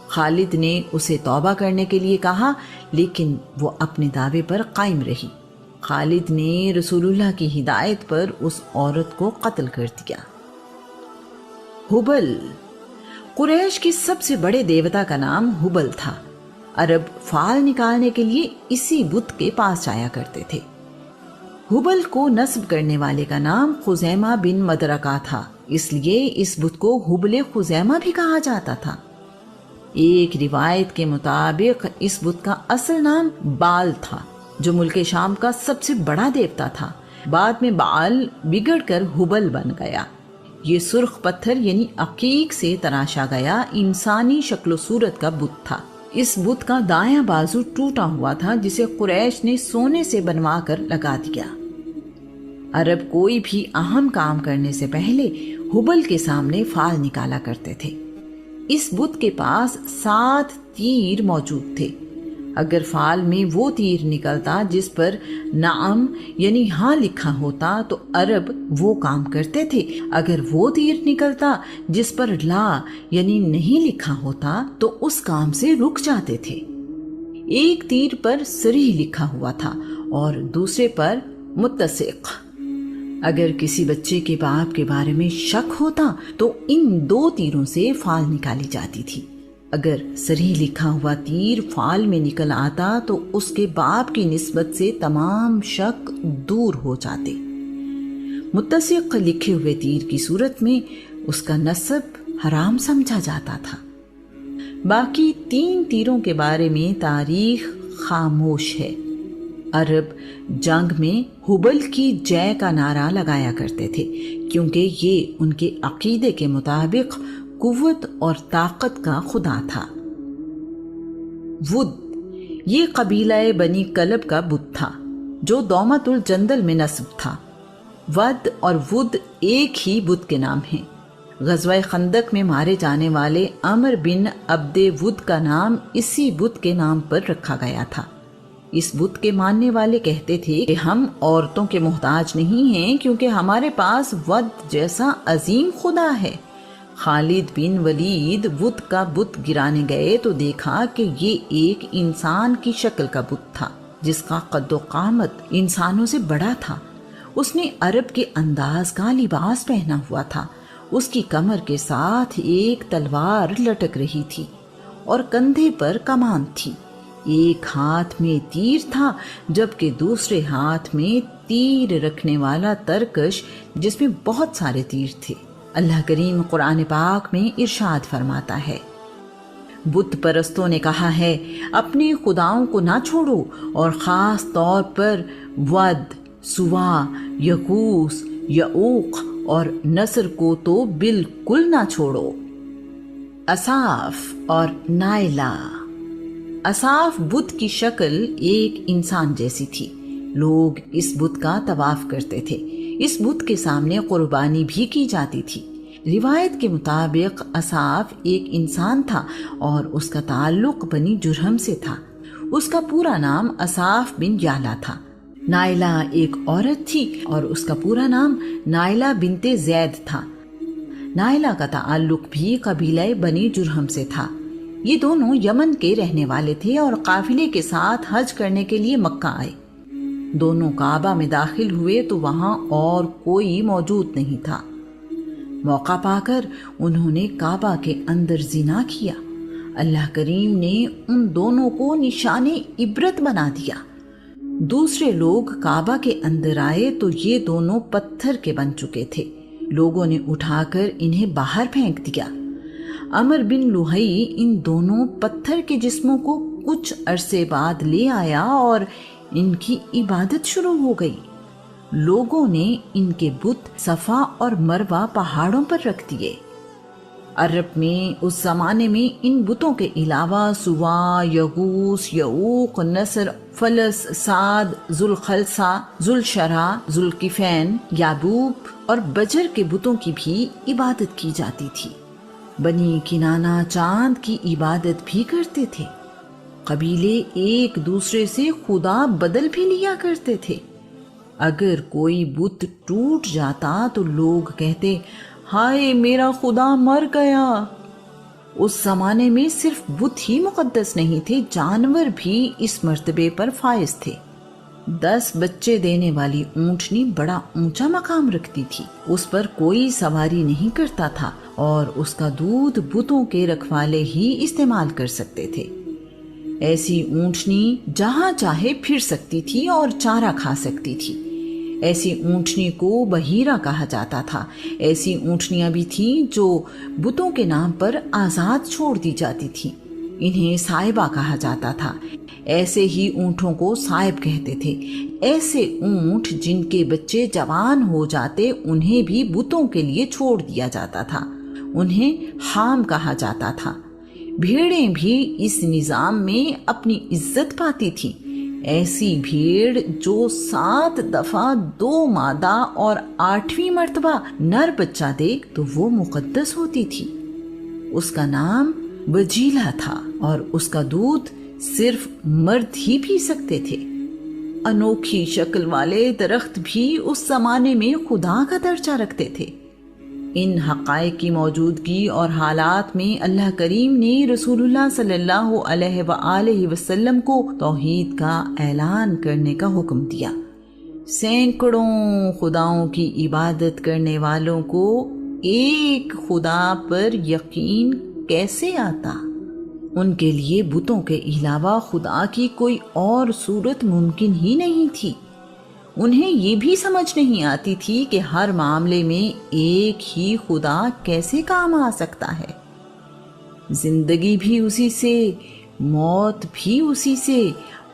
Speaker 1: خالد نے اسے توبہ کرنے کے لیے کہا، لیکن وہ اپنے دعوے پر قائم رہی۔ خالد نے رسول اللہ کی ہدایت پر اس عورت کو قتل کر دیا۔ ہبل، قریش کے سب سے بڑے دیوتا کا نام ہبل تھا۔ عرب فال نکالنے کے لیے اسی بت کے پاس جایا کرتے تھے۔ ہبل کو نصب کرنے والے کا نام خزیمہ بن مدرکہ تھا، اس لیے اس بت کو ہبل خزیمہ بھی کہا جاتا تھا۔ ایک روایت کے مطابق اس بت کا اصل نام بال تھا، جو ملک شام کا سب سے بڑا دیوتا تھا۔ بعد میں بال بگڑ کر ہبل بن گیا۔ یہ سرخ پتھر یعنی عقیق سے تراشا گیا انسانی شکل و صورت کا بت تھا۔ اس بت کا دایاں بازو ٹوٹا ہوا تھا، جسے قریش نے سونے سے بنوا کر لگا دیا۔ عرب کوئی بھی اہم کام کرنے سے پہلے ہبل کے سامنے فال نکالا کرتے تھے۔ اس بت کے پاس 7 تیر موجود تھے۔ اگر فعل میں وہ تیر نکلتا جس پر نعم یعنی ہاں لکھا ہوتا تو عرب وہ کام کرتے تھے، اگر وہ تیر نکلتا جس پر لا یعنی نہیں لکھا ہوتا تو اس کام سے رک جاتے تھے۔ ایک تیر پر صریح لکھا ہوا تھا اور دوسرے پر متسق۔ اگر کسی بچے کے باپ کے بارے میں شک ہوتا تو ان دو تیروں سے فعل نکالی جاتی تھی۔ اگر صریح لکھا ہوا تیر فعل میں نکل آتا تو اس کے باپ کی نسبت سے تمام شک دور ہو جاتے۔ متسق لکھے ہوئے تیر کی صورت میں اس کا نسب حرام سمجھا جاتا تھا۔ باقی 3 تیروں کے بارے میں تاریخ خاموش ہے۔ عرب جنگ میں ہبل کی جے کا نعرہ لگایا کرتے تھے کیونکہ یہ ان کے عقیدے کے مطابق قوت اور طاقت کا خدا تھا۔ ود یہ قبیلہ بنی کلب کا بت تھا جو دومت الجندل میں نسب تھا۔ ود اور ود ایک ہی بت کے نام ہیں۔ غزوہ خندق میں مارے جانے والے عمر بن عبد ود کا نام اسی بت کے نام پر رکھا گیا تھا۔ اس بت کے ماننے والے کہتے تھے کہ ہم عورتوں کے محتاج نہیں ہیں کیونکہ ہمارے پاس ود جیسا عظیم خدا ہے۔ خالد بن ولید ود کا بت گرانے گئے تو دیکھا کہ یہ ایک انسان کی شکل کا بت تھا جس کا قد و قامت انسانوں سے بڑا تھا۔ اس نے عرب کے انداز کا لباس پہنا ہوا تھا۔ اس کی کمر کے ساتھ ایک تلوار لٹک رہی تھی اور کندھے پر کمان تھی۔ ایک ہاتھ میں تیر تھا جبکہ دوسرے ہاتھ میں تیر رکھنے والا ترکش جس میں بہت سارے تیر تھے۔ اللہ کریم قرآن پاک میں ارشاد فرماتا ہے، بت پرستوں نے کہا ہے اپنے خداؤں کو نہ چھوڑو اور خاص طور پر ود، سوا، یغوث، یعوق اور نصر کو تو بالکل نہ چھوڑو۔ اصاف اور نائلہ۔ اصاف بت کی شکل ایک انسان جیسی تھی۔ لوگ اس بت کا طواف کرتے تھے۔ اس بت کے سامنے قربانی بھی کی جاتی تھی۔ روایت کے مطابق اصاف ایک انسان تھا اور اس کا تعلق بنی جرہم سے تھا۔ اس کا پورا نام اصاف بن یالا تھا۔ نائلہ ایک عورت تھی اور اس کا پورا نام نائلہ بنت زید تھا۔ نائلہ کا تعلق بھی قبیلہ بنی جرہم سے تھا۔ یہ دونوں یمن کے رہنے والے تھے اور قافلے کے ساتھ حج کرنے کے لیے مکہ آئے۔ دونوں کعبہ میں داخل ہوئے تو وہاں اور کوئی موجود نہیں تھا۔ موقع پا کر انہوں نے کعبہ کے اندر زنا کیا۔ اللہ کریم نے ان دونوں کو نشان عبرت بنا دیا۔ دوسرے لوگ کعبہ کے اندر آئے تو یہ دونوں پتھر کے بن چکے تھے۔ لوگوں نے اٹھا کر انہیں باہر پھینک دیا۔ عمر بن لوہی ان دونوں پتھر کے جسموں کو کچھ عرصے بعد لے آیا اور ان کی عبادت شروع ہو گئی۔ لوگوں نے ان کے بت صفا اور مروہ پہاڑوں پر رکھ دیے۔ عرب میں اس زمانے میں ان بتوں کے علاوہ سوا، یغوث، یعوق، نصر، فلس، سعد، ذوالخلصہ، ذوالشرا، ذوالکفین، یابوب اور بجر کے بتوں کی بھی عبادت کی جاتی تھی۔ بنی کنانہ چاند کی عبادت بھی کرتے تھے۔ قبیلے ایک دوسرے سے خدا بدل بھی لیا کرتے تھے۔ اگر کوئی بت ٹوٹ جاتا تو لوگ کہتے ہائے میرا خدا مر گیا۔ اس زمانے میں صرف بت ہی مقدس نہیں تھے، جانور بھی اس مرتبے پر فائز تھے۔ 10 بچے دینے والی اونٹنی بڑا اونچا مقام رکھتی تھی۔ اس پر کوئی سواری نہیں کرتا تھا اور اس کا دودھ بتوں کے رکھوالے ہی استعمال کر سکتے تھے۔ ایسی اونٹنی جہاں چاہے پھر سکتی تھی اور چارہ کھا سکتی تھی۔ ایسی اونٹنی کو بحیرہ کہا جاتا تھا۔ ایسی اونٹنیاں بھی تھیں جو بتوں کے نام پر آزاد چھوڑ دی جاتی تھیں۔ انہیں صائبہ کہا جاتا تھا۔ ایسے ہی اونٹوں کو صائب کہتے تھے۔ ایسے اونٹ جن کے بچے جوان ہو جاتے انہیں بھی بتوں کے لیے چھوڑ دیا جاتا تھا۔ انہیں حام کہا جاتا تھا۔ بھیڑیں بھی اس نظام میں اپنی عزت پاتی تھیں۔ ایسی بھیڑ جو 7 دفعہ 2 مادہ اور 8ویں مرتبہ نر بچہ دے تو وہ مقدس ہوتی تھی۔ اس کا نام بجیلہ تھا اور اس کا دودھ صرف مرد ہی پی سکتے تھے۔ انوکھی شکل والے درخت بھی اس زمانے میں خدا کا درجہ رکھتے تھے۔ ان حقائق کی موجودگی اور حالات میں اللہ کریم نے رسول اللہ صلی اللہ علیہ وآلہ وسلم کو توحید کا اعلان کرنے کا حکم دیا۔ سینکڑوں خداؤں کی عبادت کرنے والوں کو ایک خدا پر یقین کیسے آتا؟ ان کے لیے بتوں کے علاوہ خدا کی کوئی اور صورت ممکن ہی نہیں تھی۔ انہیں یہ بھی سمجھ نہیں آتی تھی کہ ہر معاملے میں ایک ہی خدا کیسے کام آ سکتا ہے۔ زندگی بھی اسی سے، موت بھی اسی سے،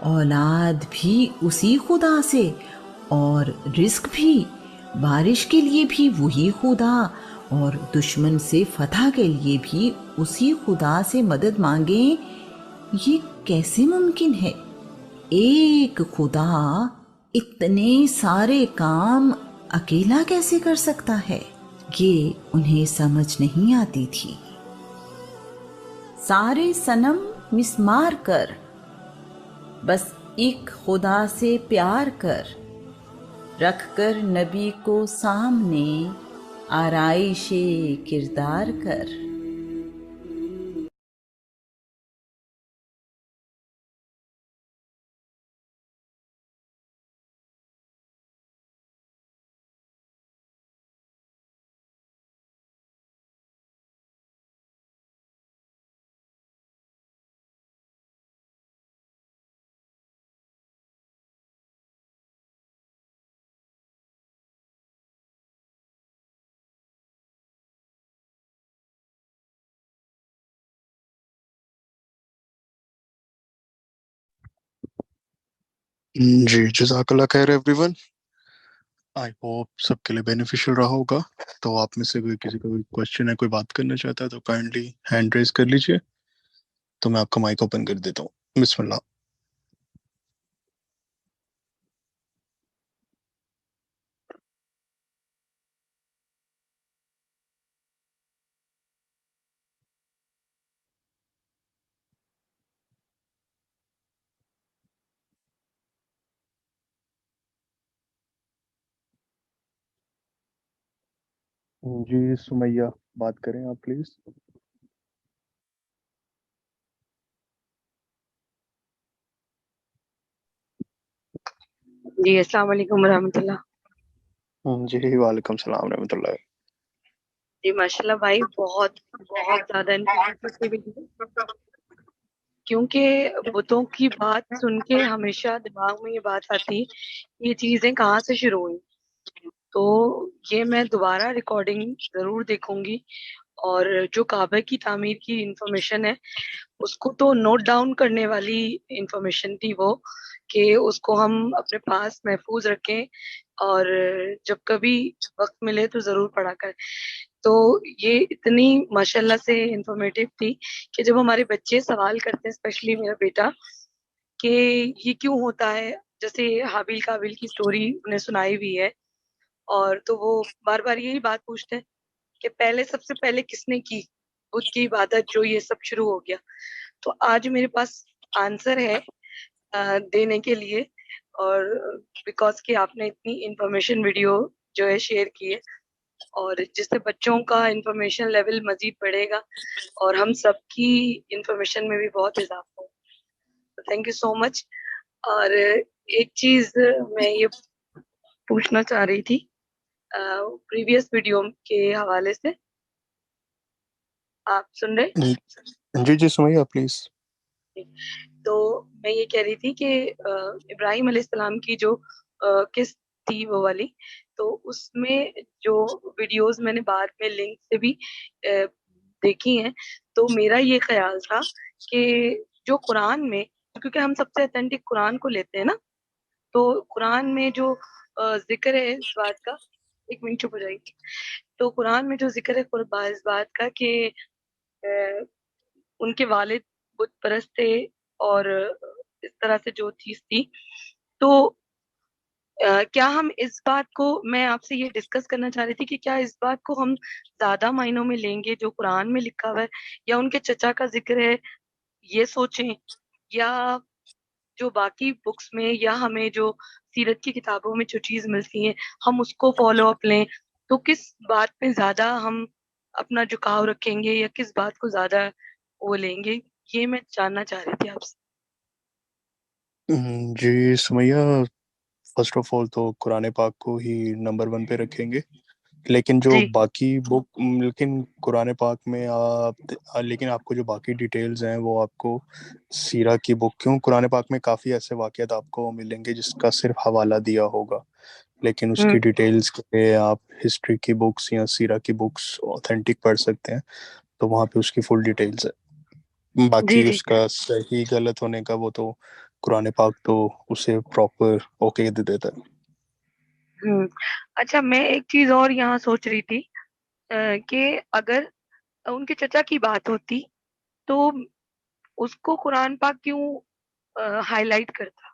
Speaker 1: اولاد بھی اسی خدا سے، اور رزق بھی، بارش کے لیے بھی وہی خدا، اور دشمن سے فتح کے لیے بھی اسی خدا سے مدد مانگیں۔ یہ کیسے ممکن ہے؟ ایک خدا اتنے سارے کام اکیلا کیسے کر سکتا ہے؟ یہ انہیں سمجھ نہیں آتی تھی۔ سارے صنم مسمار کر، بس ایک خدا سے پیار کر، رکھ کر نبی کو سامنے، آرائش کردار کر۔
Speaker 2: جی جزاک اللہ خیر ایوری ون، آئی ہوپ سب کے لیے بینیفیشل رہا ہوگا۔ تو آپ میں سے کسی کا کوئی کوشچن ہے، کوئی بات کرنا چاہتا ہے تو کائنڈلی ہینڈ ریز کر لیجیے، تو میں آپ کا مائک اوپن کر دیتا ہوں۔ بسم اللہ۔ جی سمیہ بات کریں آپ پلیز۔
Speaker 3: جی السلام علیکم ورحمۃ اللہ۔
Speaker 2: جی وعلیکم السلام رحمۃ اللہ۔
Speaker 3: جی ماشاء اللہ بھائی، بہت بہت زیادہ انفارمیٹیو ویڈیو، کیونکہ بتوں کی بات سن کے ہمیشہ دماغ میں یہ بات آتی یہ چیزیں کہاں سے شروع ہوئی۔ تو یہ میں دوبارہ ریکارڈنگ ضرور دیکھوں گی، اور جو کعبہ کی تعمیر کی انفارمیشن ہے اس کو تو نوٹ ڈاؤن کرنے والی انفارمیشن تھی وہ، کہ اس کو ہم اپنے پاس محفوظ رکھیں اور جب کبھی وقت ملے تو ضرور پڑھا کریں۔ تو یہ اتنی ماشاء اللہ سے انفارمیٹیو تھی کہ جب ہمارے بچے سوال کرتے ہیں، اسپیشلی میرا بیٹا، کہ یہ کیوں ہوتا ہے، جیسے حابیل قابیل کی سٹوری انہیں سنائی ہوئی ہے، اور تو وہ بار بار یہی بات پوچھتے ہیں کہ پہلے سب سے پہلے کس نے کی بت کی عبادت جو یہ سب شروع ہو گیا۔ تو آج میرے پاس آنسر ہے دینے کے لیے، اور بیکاز کہ آپ نے اتنی انفارمیشن ویڈیو جو ہے شیئر کی ہے، اور جس سے بچوں کا انفارمیشن لیول مزید بڑھے گا اور ہم سب کی انفارمیشن میں بھی بہت اضافہ ہو۔ تھینک یو سو مچ۔ اور ایک چیز میں یہ پوچھنا چاہ رہی تھی پریویس ویڈیو کے حوالے سے، آپ سن رہے؟
Speaker 2: جی جی سمیہ پلیز۔
Speaker 3: تو میں یہ کہہ رہی تھی کہ ابراہیم علیہ السلام کی جو قسط تھی وہ والی، تو اس میں جو ویڈیوز میں نے بعد میں لنک سے بھی دیکھی ہیں، تو میرا یہ خیال تھا کہ جو قرآن میں، کیونکہ ہم سب سے اتھینٹک قرآن کو لیتے ہیں نا، تو قرآن میں جو ذکر ہے اس بات کا، ایک منٹ چپ ہو جائے گی، تو قرآن میں جو ذکر ہے اس بات کا کہ ان کے والد بت پرست تھے، اور اس طرح سے جو چیز تھی، تو کیا ہم اس بات کو، میں آپ سے یہ ڈسکس کرنا چاہ رہی تھی کہ کیا اس بات کو ہم زیادہ معنوں میں لیں گے جو قرآن میں لکھا ہوا ہے، یا ان کے چچا کا ذکر ہے یہ سوچیں یا جو باقی بکس میں یا ہمیں جو سیرت کی کتابوں میں جو چیز ملتی ہیں ہم اس کو فالو اپ لیں، تو کس بات پہ زیادہ ہم اپنا جھکاؤ رکھیں گے یا کس بات کو زیادہ وہ لیں گے؟ یہ میں جاننا چاہ رہی تھی آپ سے.
Speaker 2: جی سمیہ، فرسٹ آف آل تو قرآن پاک کو ہی نمبر 1 پہ رکھیں گے، لیکن جو
Speaker 3: جی
Speaker 2: باقی بک، لیکن قرآن پاک میں لیکن آپ کو جو باقی ڈیٹیلز ہیں وہ آپ کو سیرہ کی بک، کیوں قرآن پاک میں کافی ایسے واقعات آپ کو ملیں گے جس کا صرف حوالہ دیا ہوگا، لیکن اس کی ڈیٹیلز کے لیے آپ ہسٹری کی بکس یا سیرہ کی بکس اوتھینٹک پڑھ سکتے ہیں، تو وہاں پہ اس کی فل ڈیٹیلز ہے.
Speaker 3: جی
Speaker 2: باقی
Speaker 3: جی.
Speaker 2: اس کا صحیح غلط ہونے کا وہ تو قرآن پاک تو اسے پراپر اوکے دے دیتا ہے.
Speaker 3: اچھا، میں ایک چیز اور یہاں سوچ رہی تھی کہ اگر ان کے چچا کی بات ہوتی تو اس کو قرآن پاک کیوں ہائی لائٹ کرتا؟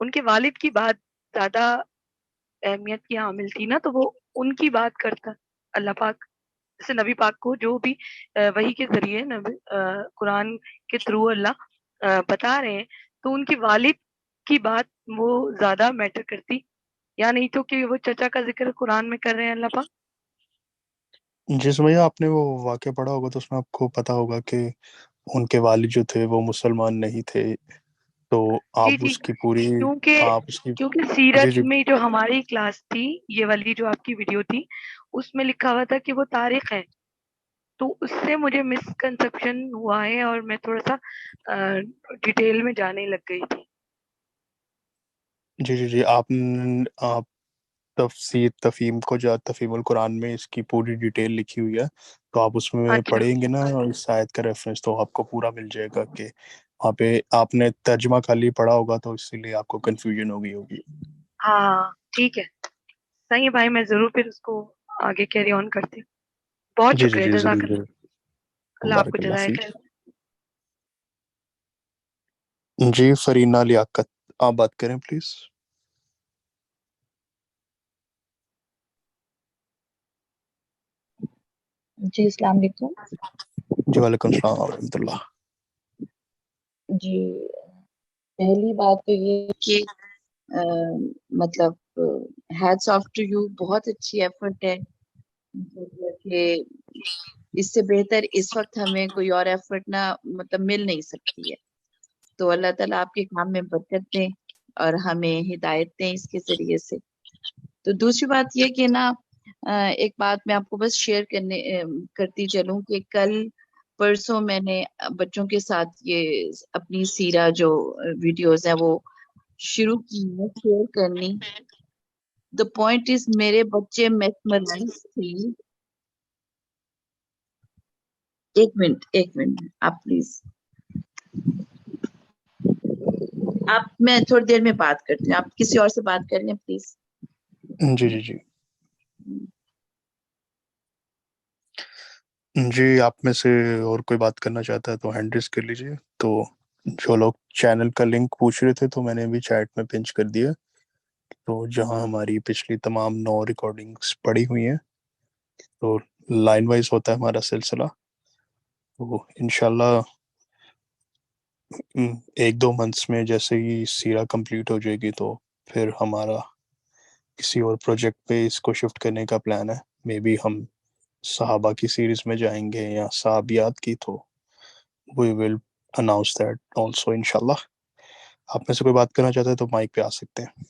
Speaker 3: ان کے والد کی بات زیادہ اہمیت کی حامل تھی نا، تو وہ ان کی بات کرتا. اللہ پاک جیسے نبی پاک کو جو بھی وحی کے ذریعے قرآن کے تھرو اللہ بتا رہے ہیں، تو ان کی والد کی بات وہ زیادہ میٹر کرتی یا نہیں؟ تو کہ وہ چچا کا ذکر قرآن میں کر رہے ہیں اللہ پاک.
Speaker 2: جس میں آپ نے وہ واقعہ پڑھا ہوگا تو اس میں آپ کو پتا ہوگا کہ ان کے والد جو تھے وہ مسلمان نہیں تھے، تو
Speaker 3: جی
Speaker 2: آپ
Speaker 3: جی،
Speaker 2: اس کی پوری، آپ اس کی،
Speaker 3: کیونکہ
Speaker 2: جی
Speaker 3: سیرت
Speaker 2: جی
Speaker 3: میں جو ہماری کلاس تھی، یہ والی جو آپ کی ویڈیو تھی، اس میں لکھا ہوا تھا کہ وہ تاریخ ہے. تو اس سے مجھے مسکنسپشن ہوا ہے اور میں تھوڑا سا ڈیٹیل میں جانے لگ گئی تھی.
Speaker 2: جی جی جی آپ تفسیر تفہیم کو جو تفہیم القرآن میں اس کی پوری ڈیٹیل لکھی ہوئی ہے، تو آپ اس میں
Speaker 3: اچھا.
Speaker 2: پڑھیں گے نا اس آیت کا ریفرنس تو آپ کو پورا مل جائے گا، کہ وہاں پہ آپ نے ترجمہ خالی پڑھا ہوگا تو اسی لیے آپ کو کنفیوژن ہو گئی ہوگی.
Speaker 3: ہاں ٹھیک ہے، صحیح ہے بھائی، میں ضرور پھر اس کو آگے کیری آن کرتی ہوں. بہت
Speaker 2: جی جی
Speaker 3: شکریہ،
Speaker 2: جی
Speaker 3: جزاک
Speaker 2: ضرور
Speaker 3: اللہ.
Speaker 2: ضرور.
Speaker 3: اللہ آپ کو
Speaker 2: بارک اللہ
Speaker 3: جزائے
Speaker 2: فیک.
Speaker 3: خیر.
Speaker 2: جی فرینہ لیاقت، آپ بات کریں پلیز.
Speaker 4: جی السلام علیکم.
Speaker 2: جی وعلیکم السلام ورحمۃ اللہ.
Speaker 4: جی پہلی بات تو یہ کہ مطلب ہیڈس آف ٹو یو، بہت اچھی ایفرٹ ہے کہ اس سے بہتر اس وقت ہمیں کوئی اور ایفرٹ نہ مطلب مل نہیں سکتی ہے. تو اللہ تعالیٰ آپ کے کام میں برکت دیں اور ہمیں ہدایت دیں اس کے ذریعے سے. تو دوسری بات یہ کہ نا ایک بات میں آپ کو بس شیئر کرتی چلوں کہ کل پرسوں میں نے بچوں کے ساتھ یہ اپنی سیرہ جو ویڈیوز ہیں وہ شروع کی ہے شیئر کرنی. دا پوائنٹ از میرے بچے میسمرائز تھے. ایک منٹ آپ پلیز، میں تھوڑی دیر میں بات کرتی ہوں، آپ کسی اور سے بات کر لیں پلیز.
Speaker 2: جی جی جی جی، آپ میں سے اور کوئی بات کرنا چاہتا ہے تو ہینڈ ریز کر لیجیے. تو جو لوگ چینل کا لنک پوچھ رہے تھے تو میں نے ابھی چیٹ میں پنچ کر دیا، تو جہاں ہماری پچھلی تمام 9 ریکارڈنگز پڑی ہوئی ہیں، تو لائن وائز ہوتا ہے ہمارا سلسلہ. تو انشاءاللہ 1-2 منتھس میں جیسے ہی سیرہ کمپلیٹ ہو جائے گی تو پھر ہمارا کسی اور پروجیکٹ پہ اس کو شفٹ کرنے کا پلان ہے. مے بی ہم صحابہ کی سیریز میں جائیں گے یا صحابیات کی، تو وی ول اناؤنس دیٹ آلسو انشاءاللہ. آپ میں سے کوئی بات کرنا چاہتا ہے تو مائک پہ آ سکتے ہیں.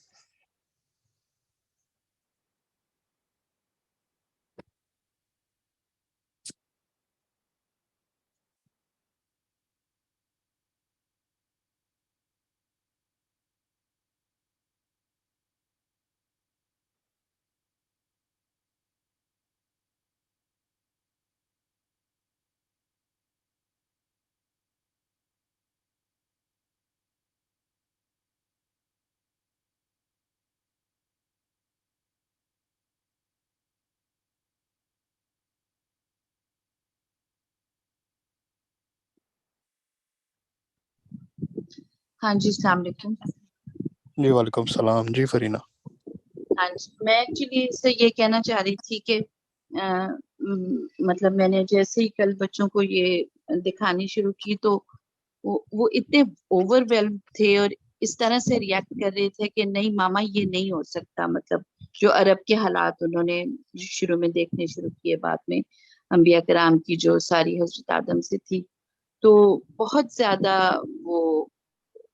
Speaker 4: ہاں جی السلام علیکم.
Speaker 2: جی وعلیکم السلام. جی فرینہ.
Speaker 4: ہاں جی، میں ایکچولی اس سے یہ کہنا چاہ رہی تھی کہ مطلب میں نے جیسے ہی کل بچوں کو یہ دکھانی شروع کی تو وہ اتنے اوورwhelmed تھے اور اس طرح سے ریئیکٹ کر رہے تھے کہ نہیں ماما یہ نہیں ہو سکتا. مطلب جو عرب کے حالات انہوں نے شروع میں دیکھنے شروع کیے, بعد میں انبیاء کرام کی جو ساری حضرت آدم سے تھی, تو بہت زیادہ وہ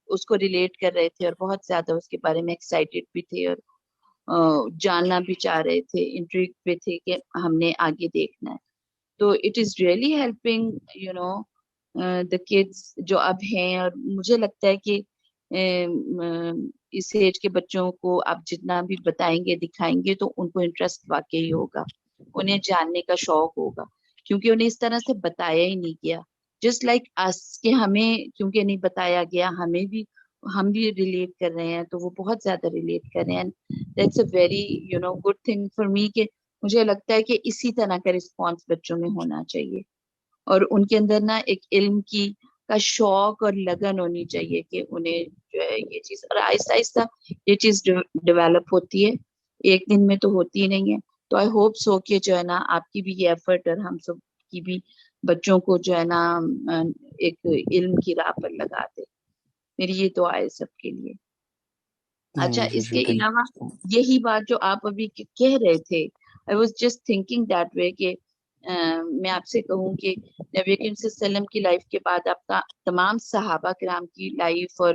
Speaker 4: اس کو ریلیٹ کر رہے تھے اور بہت زیادہ اس کے بارے میں ایکسائٹیڈ بھی تھے اور جاننا بھی چاہ رہے تھے, انٹریگ پہ تھے کہ ہم نے آگے دیکھنا ہے. تو it is really helping the kids جو اب ہیں. اور مجھے لگتا ہے کہ اس ایج کے بچوں کو آپ جتنا بھی بتائیں گے دکھائیں گے تو ان کو انٹرسٹ واقعی ہوگا, انہیں جاننے کا شوق ہوگا, کیونکہ انہیں اس طرح سے بتایا ہی نہیں گیا. جسٹ لائک اس کہ ہمیں کیونکہ نہیں بتایا گیا, ہم بھی ریلیٹ کر رہے ہیں, تو وہ بہت زیادہ ریلیٹ کر رہے ہیں. That's a very good thing for me کہ مجھے لگتا ہے کہ اسی طرح کا رسپانس بچوں میں ہونا چاہیے, اور ان کے اندر نا ایک علم کا شوق اور لگن ہونی چاہیے کہ انہیں جو ہے یہ چیز, اور آہستہ آہستہ یہ چیز ڈیولپ ہوتی ہے, ایک دن میں تو ہوتی ہی نہیں ہے. تو آئی ہوپ سو کہ جو ہے نا آپ کی بھی یہ ایفرٹ اور ہم سب کی بھی بچوں کو جو ہے نا ایک علم کی راہ پر لگا دے. میری یہ دعا ہے سب کے لیے. اچھا,
Speaker 2: جی
Speaker 4: اس
Speaker 2: جی
Speaker 4: کے
Speaker 2: تھینک
Speaker 4: علاوہ یہی بات جو آپ ابھی کہہ رہے تھے, I was just thinking that way کہ میں آپ سے کہوں کہ نبی کریم صلی اللہ علیہ وسلم کی لائف کے بعد آپ کا تمام صحابہ کرام کی لائف اور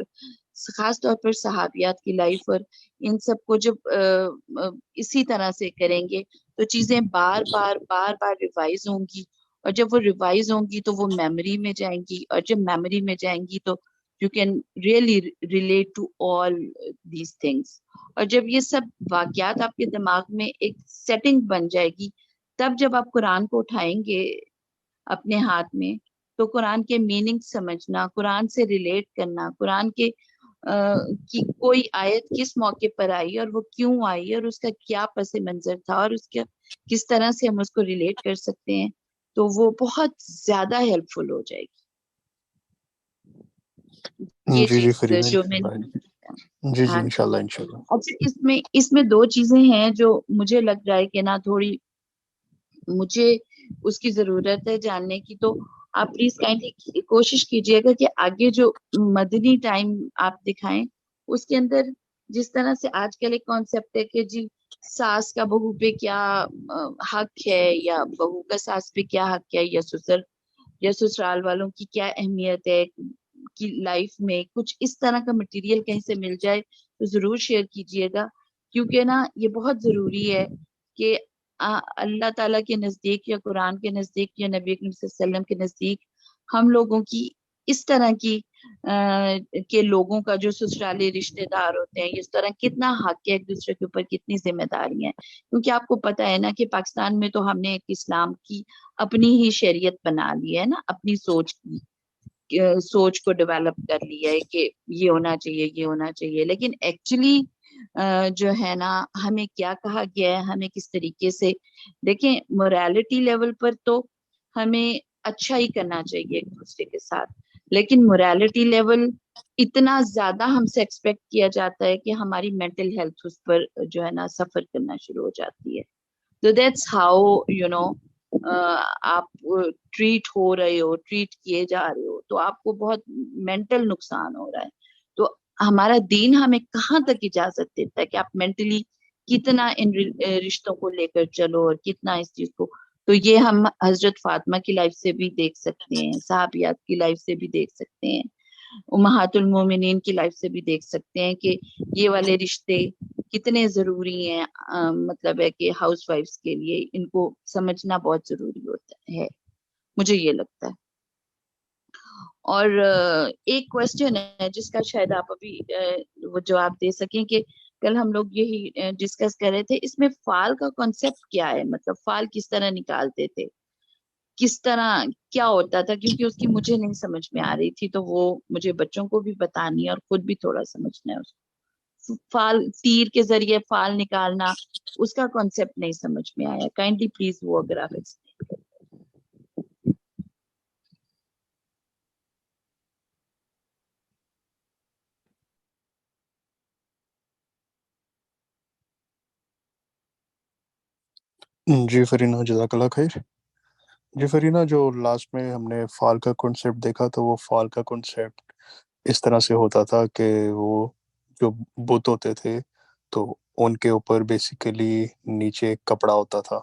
Speaker 4: خاص طور پر صحابیات کی لائف, اور ان سب کو جب اسی طرح سے کریں گے تو چیزیں بار بار ریوائز ہوں گی, اور جب وہ ریوائز ہوں گی تو وہ میموری میں جائیں گی, اور جب میموری میں جائیں گی تو you can really relate to all these things. اور جب یہ سب واقعات آپ کے دماغ میں ایک سیٹنگ بن جائے گی, تب جب آپ قرآن کو اٹھائیں گے اپنے ہاتھ میں تو قرآن کے میننگ سمجھنا, قرآن سے ریلیٹ کرنا, قرآن کے کی کوئی آیت کس موقع پر آئی اور وہ کیوں آئی اور اس کا کیا پس منظر تھا اور اس کا کس طرح سے ہم اس کو ریلیٹ کر سکتے ہیں, تو وہ بہت زیادہ ہیلپ فل ہو جائے گی. یہ
Speaker 2: جی
Speaker 4: چیز
Speaker 2: فرینا
Speaker 4: جو میں
Speaker 2: جی
Speaker 4: ہاں.
Speaker 2: انشاءاللہ انشاءاللہ.
Speaker 4: اچھا, اس میں دو چیزیں ہیں جو مجھے لگ رہا ہے کہ نا تھوڑی مجھے اس کی ضرورت ہے جاننے کی, تو آپ پلیز کائنڈلی کوشش کیجئے گا کہ آگے جو مدنی ٹائم آپ دکھائیں اس کے اندر جس طرح سے آج کل ایک کانسیپٹ ہے کہ جی ساس کا بہو پہ کیا حق ہے, یا بہو کا ساس پہ کیا حق ہے, یا سسرال والوں کی کیا اہمیت ہے کی لائف میں, کچھ اس طرح کا مٹیریل کہیں سے مل جائے تو ضرور شیئر کیجئے گا, کیونکہ نا یہ بہت ضروری ہے کہ اللہ تعالیٰ کے نزدیک یا قرآن کے نزدیک یا نبی کریم صلی اللہ علیہ وسلم کے نزدیک ہم لوگوں کی اس طرح کی کے لوگوں کا جو سسرالی رشتے دار ہوتے ہیں اس طرح کتنا حق ہے ایک دوسرے کے اوپر, کتنی ذمہ داری ہیں. کیونکہ آپ کو پتا ہے نا کہ پاکستان میں تو ہم نے ایک اسلام کی اپنی ہی شریعت بنا لی ہے نا, اپنی سوچ کو ڈیولپ کر لیا ہے کہ یہ ہونا چاہیے یہ ہونا چاہیے, لیکن ایکچولی جو ہے نا ہمیں کیا کہا گیا ہے, ہمیں کس طریقے سے دیکھیں موریلٹی لیول پر تو ہمیں اچھا ہی کرنا چاہیے ایک دوسرے کے ساتھ, لیکن موریلٹی لیول اتنا زیادہ ہم سے ایکسپیکٹ کیا جاتا ہے کہ ہماری مینٹل ہیلتھ اس پر جو ہے نا سفر کرنا شروع ہو جاتی ہے. تو دیٹس ہاؤ آپ ٹریٹ ہو رہے ہو, ٹریٹ کیے جا رہے ہو, تو آپ کو بہت مینٹل نقصان ہو رہا ہے. تو ہمارا دین ہمیں کہاں تک اجازت دیتا ہے کہ آپ مینٹلی کتنا ان رشتوں کو لے کر چلو اور کتنا اس چیز کو, تو یہ ہم حضرت فاطمہ کی لائف سے بھی دیکھ سکتے ہیں, صحابیات کی لائف سے بھی دیکھ سکتے ہیں, امہات المومنین کی لائف سے بھی دیکھ سکتے ہیں کہ یہ والے رشتے کتنے ضروری ہیں. مطلب ہے کہ ہاؤس وائفز کے لیے ان کو سمجھنا بہت ضروری ہوتا ہے, مجھے یہ لگتا ہے. اور ایک کوشچن ہے جس کا شاید آپ ابھی وہ جواب دے سکیں کہ کل ہم لوگ یہی ڈسکس کر رہے تھے, اس میں فال کا کانسیپٹ کیا ہے, مطلب فال کس طرح نکالتے تھے, کس طرح کیا ہوتا تھا, کیونکہ اس کی مجھے نہیں سمجھ میں آ رہی تھی, تو وہ مجھے بچوں کو بھی بتانی ہے اور خود بھی تھوڑا سمجھنا ہے. اس کو فال تیر کے ذریعے فال نکالنا اس کا کانسیپٹ نہیں سمجھ میں آیا, کائنڈلی پلیز وہ اگر آپ ایکسپلین کریں.
Speaker 2: جی فرینا جزاک اللہ خیر. جی فرینا، جو لاسٹ میں ہم نے فال کا کنسیپٹ دیکھا تو وہ فال کا کنسیپٹ اس طرح سے ہوتا تھا کہ وہ جو بت ہوتے تھے تو ان کے اوپر بیسیکلی نیچے ایک کپڑا ہوتا تھا،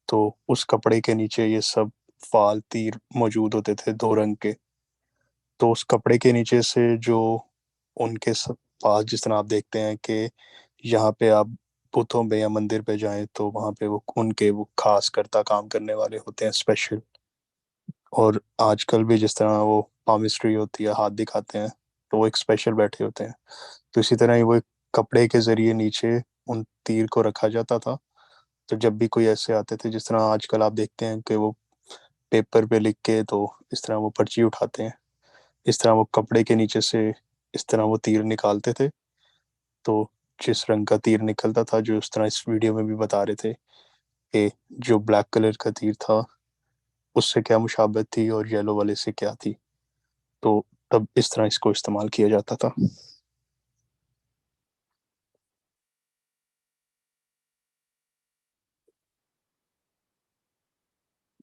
Speaker 2: تو اس کپڑے کے نیچے یہ سب فال تیر موجود ہوتے تھے 2 رنگ کے. تو اس کپڑے کے نیچے سے جو ان کے پاس، جس طرح آپ دیکھتے ہیں کہ یہاں پہ آپ بتوں پہ یا مندر پہ جائیں تو وہاں پہ وہ ان کے وہ خاص کرتا کام کرنے والے ہوتے ہیں اسپیشل. اور آج کل بھی جس طرح وہ پامسٹری ہوتی ہے، ہاتھ دکھاتے ہیں تو وہ ایک اسپیشل بیٹھے ہوتے ہیں، تو اسی طرح ہی وہ ایک کپڑے کے ذریعے نیچے ان تیر کو رکھا جاتا تھا. تو جب بھی کوئی ایسے آتے تھے، جس طرح آج کل آپ دیکھتے ہیں کہ وہ پیپر پہ لکھ کے تو اس طرح وہ پرچی اٹھاتے ہیں، اس طرح وہ کپڑے کے نیچے سے اس طرح وہ تیر نکالتے تھے. تو جس رنگ کا تیر نکلتا تھا، جو اس طرح اس ویڈیو میں بھی بتا رہے تھے کہ جو بلیک کلر کا تیر تھا اس سے کیا مشابہت تھی اور یلو والے سے کیا تھی، تو تب اس طرح اس کو استعمال کیا جاتا تھا.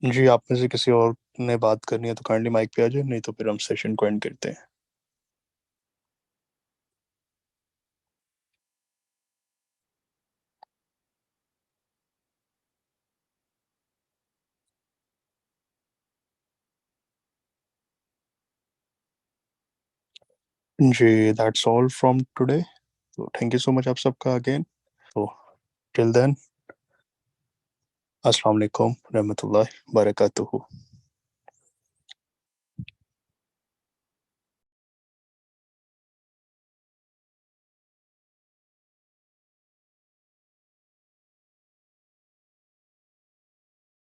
Speaker 2: جی آپ میں سے کسی اور نے بات کرنی ہے تو کائنڈلی مائک پہ آ جائے، نہیں تو پھر ہم سیشن کو اینڈ کرتے ہیں. جی دیٹس آل فرام ٹوڈے. تو تھینک یو سو مچ آپ سب کا اگین. تو ٹل دین، السلام علیکم رحمۃ اللہ وبرکاتہ.